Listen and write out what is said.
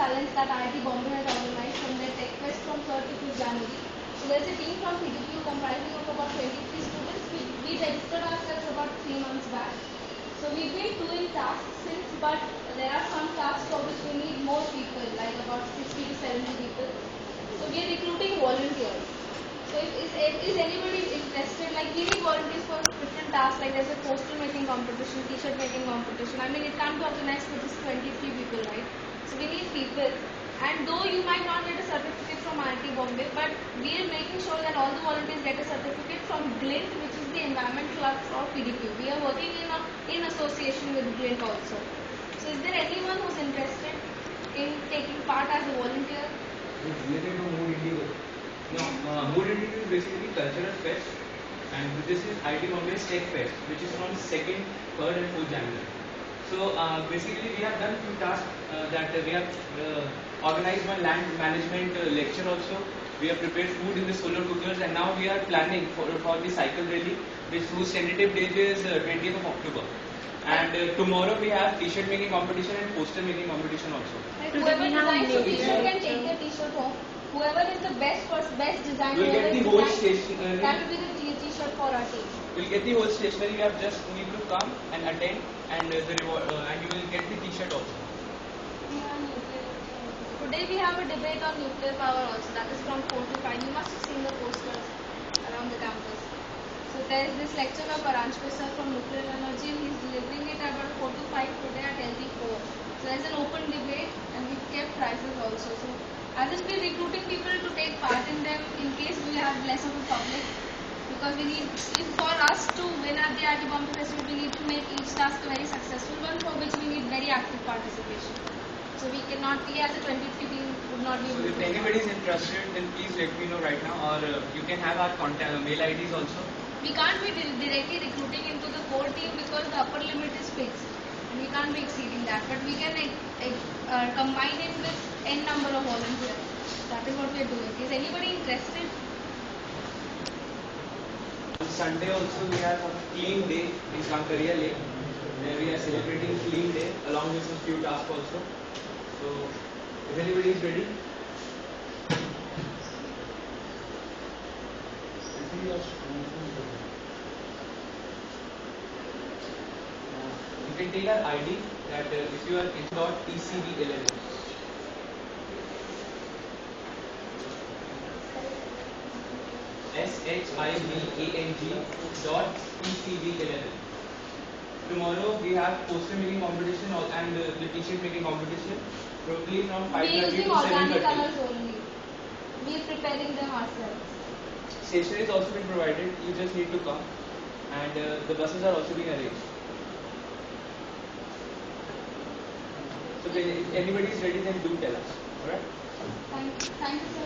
challenge that IIT Bombay has organized from their Tech Fest from 3rd to 5th January. So there's a team from PDQ comprising of about 23 students. We registered ourselves about 3 months back. So we've been doing tasks since, but there are some tasks for which we need more people, like about 60 to 70 people. So we are recruiting volunteers. So is anybody interested? Like we need volunteers for different tasks. Like there's a poster making competition, t-shirt making competition. I mean, it can't be organized for just 23 people, right? So we need people. And though you might not get a certificate from IIT Bombay, but we are making sure that all the volunteers get a certificate from Glint, which is the environment club for PDQ. We are working in association with Glint also. So is there anyone who's interested in taking part as a volunteer? It's related to Mood Indigo. No, Mood Indigo is basically cultural fest, and this is IIT Bombay's Tech Fest, which is from 2nd, 3rd and 4th January. So basically we have done few tasks that we have organized one land management lecture also. We have prepared food in the solar cookers, and now we are planning for the cycle rally, whose tentative date is 20th of October. And tomorrow we have t-shirt making competition and poster making competition also. Like whoever designs the t-shirt can take the t-shirt home. Whoever is the best designer, we'll get the whole stationery. That will be the t-shirt for our team. We'll get the whole stationery. You have just need to come and attend, and the reward, and you will get the t-shirt also. Today we have a debate on nuclear power also. That is from 4 to 5. You must have seen the posters around the campus. So there is this lecture by Paranj Sir from nuclear energy, and he's delivering it about 4 to 5 today at LT4. So there's an open debate, and we've kept prizes also. So as in we're recruiting people to take part in them in case we have less of a public, because we need, for us to win at the IIT Bombay Festival, we need to make each task a very successful one, for which we need very active participation. So we cannot be as a 23 team would not be able to. So if anybody is interested, then please let me know right now, or you can have our contact mail IDs also. We can't be directly recruiting into the core team because the upper limit is fixed, and we can't be exceeding that. But we can combine it with n number of volunteers. That is what we are doing. Is anybody interested? On Sunday also we have a clean day in Kankaria Lake, where we are celebrating clean day along with some few tasks also. So if anybody is ready. You can take our ID that if you are in .tcv11. SHIVANG.tcv11. Tomorrow we have poster making competition and the t-shirt making competition, probably from 5:30 to 7:30. We are using organic colors only. We are preparing them ourselves. Stationery is also been provided. You just need to come, and the buses are also being arranged. So if anybody is ready, then do tell us. Alright? Thank you, sir.